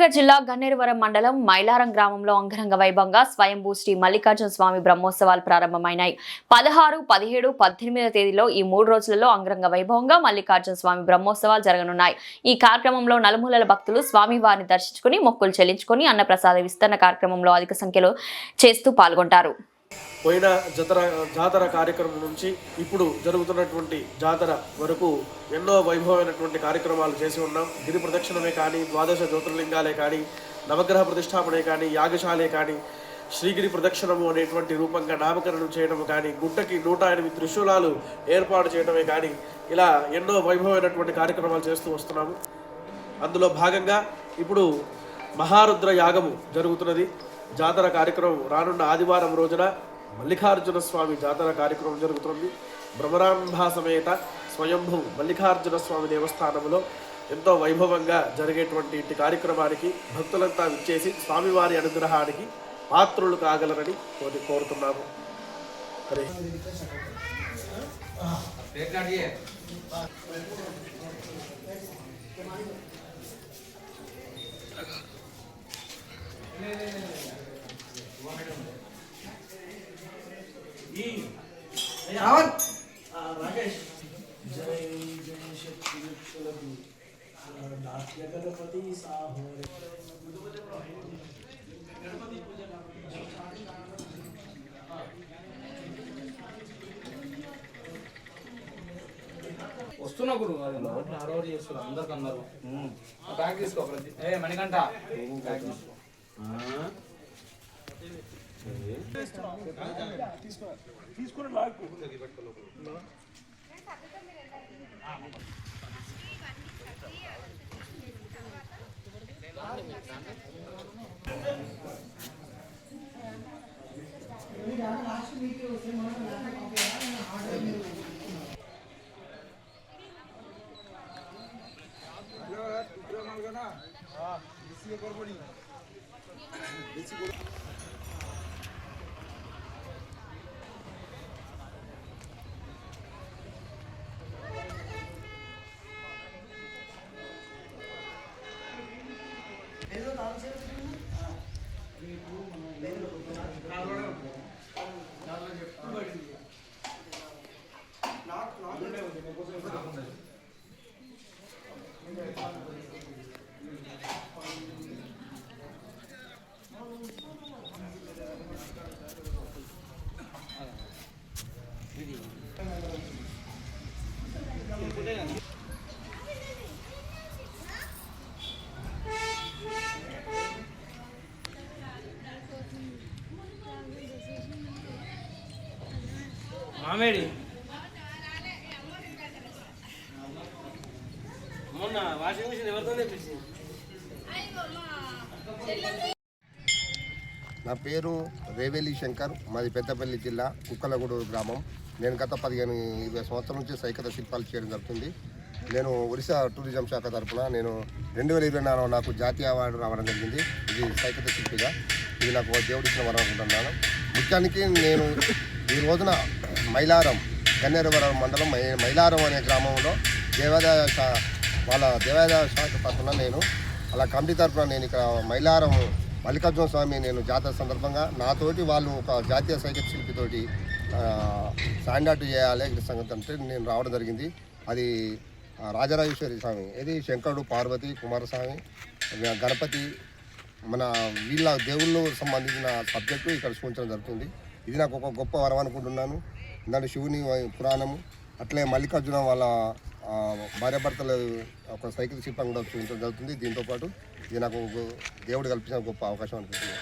కరీంనగర్ జిల్లా గన్నేరువరం మండలం మైలారం గ్రామంలో అంగరంగ వైభవంగా స్వయంభూ శ్రీ మల్లికార్జున స్వామి బ్రహ్మోత్సవాలు ప్రారంభమైనాయి. 16, 17, 18 తేదీలో ఈ 3 రోజులలో అంగరంగ వైభవంగా మల్లికార్జున స్వామి బ్రహ్మోత్సవాలు జరగనున్నాయి. ఈ కార్యక్రమంలో నలుమూలల భక్తులు స్వామి వారిని దర్శించుకుని మొక్కులు చెల్లించుకుని అన్నప్రసాద విస్తరణ కార్యక్రమంలో అధిక సంఖ్యలో చేస్తూ పాల్గొంటారు. పోయిన జాతర కార్యక్రమం నుంచి ఇప్పుడు జరుగుతున్నటువంటి జాతర వరకు ఎన్నో వైభవమైనటువంటి కార్యక్రమాలు చేసి ఉన్నాం. గిరి ప్రదక్షిణమే కానీ, ద్వాదశ జ్యోతిర్లింగాలే కానీ, నవగ్రహ ప్రతిష్టాపనే కానీ, యాగశాలే కానీ, శ్రీగిరి ప్రదక్షిణము అనేటువంటి రూపంగా నామకరణం చేయడము కానీ, గుట్టకి 108 త్రిశూలాలు ఏర్పాటు చేయడమే కానీ, ఇలా ఎన్నో వైభవమైనటువంటి కార్యక్రమాలు చేస్తూ వస్తున్నాము. అందులో భాగంగా ఇప్పుడు మహారుద్ర యాగము జరుగుతున్నది. జాతర కార్యక్రమం రానున్న ఆదివారం రోజున మల్లికార్జున స్వామి జాతర కార్యక్రమం జరుగుతుంది. భ్రమరాంభ సమేత స్వయంభూ మల్లికార్జున స్వామి దేవస్థానంలో ఎంతో వైభవంగా జరిగేటువంటి ఇంటి కార్యక్రమానికి భక్తులంతా విచ్చేసి స్వామివారి అనుగ్రహానికి పాత్రులు కాగలరని కోరుతున్నాము. హరే రాకేష్ జై జై శక్తి గణపతి సాహో గణపతి పూజ వస్తున్నా గురు రోజు చేస్తున్నా అందరికి అన్నారు. బ్యాగ్ తీసుకో మణికంట బ్యాగ్ తీసుకో. తీసుకుని లాగు మామేడి మొన్న వాషింగ్ మిషన్ ఎవరితో తెప్పించింది? నా పేరు రేవేలి శంకర్, మాది పెద్దపల్లి జిల్లా కుక్కలగూడూరు గ్రామం. నేను గత 15-20 సంవత్సరాల నుంచి సైకత శిల్పాలు చేయడం జరుగుతుంది. నేను ఒరిస్సా టూరిజం శాఖ తరఫున నేను 2024 నాకు జాతీయ అవార్డు రావడం జరిగింది. ఇది సైకత శిల్పిగా. ఇది నాకు దేవుడిచ్చిన వరం అనుకుంటున్నాను. ముఖ్యానికి నేను ఈ రోజున మైలారం గన్నేరువరం మండలం మైలారం అనే గ్రామంలో దేవాదాయ శాఖ తరఫున నేను అలా కమిటీ తరఫున నేను ఇక్కడ మైలారం మల్లికార్జున స్వామి నేను జాతర సందర్భంగా నాతోటి వాళ్ళు ఒక జాతీయ సైకత శిల్పితోటి స్టాండర్డ్ చేయాలి సంగతి అంటే నేను రావడం జరిగింది. అది రాజరాజేశ్వరి స్వామి, ఇది శంకరుడు, పార్వతి, కుమారస్వామి, గణపతి, మన వీళ్ళ దేవుళ్ళు సంబంధించిన సబ్జెక్టు ఇక్కడ చూపించడం జరుగుతుంది. ఇది నాకు ఒక గొప్ప వరం అనుకుంటున్నాను. ఎందుకంటే శివుని పురాణము అట్లే మల్లికార్జున వాళ్ళ భార్యాభర్తలు ఒక సైకిల్ శిల్పం కూడా చూపించడం జరుగుతుంది. దీంతోపాటు ఇది నాకు దేవుడు కల్పించిన గొప్ప అవకాశం అనుకుంటున్నాను.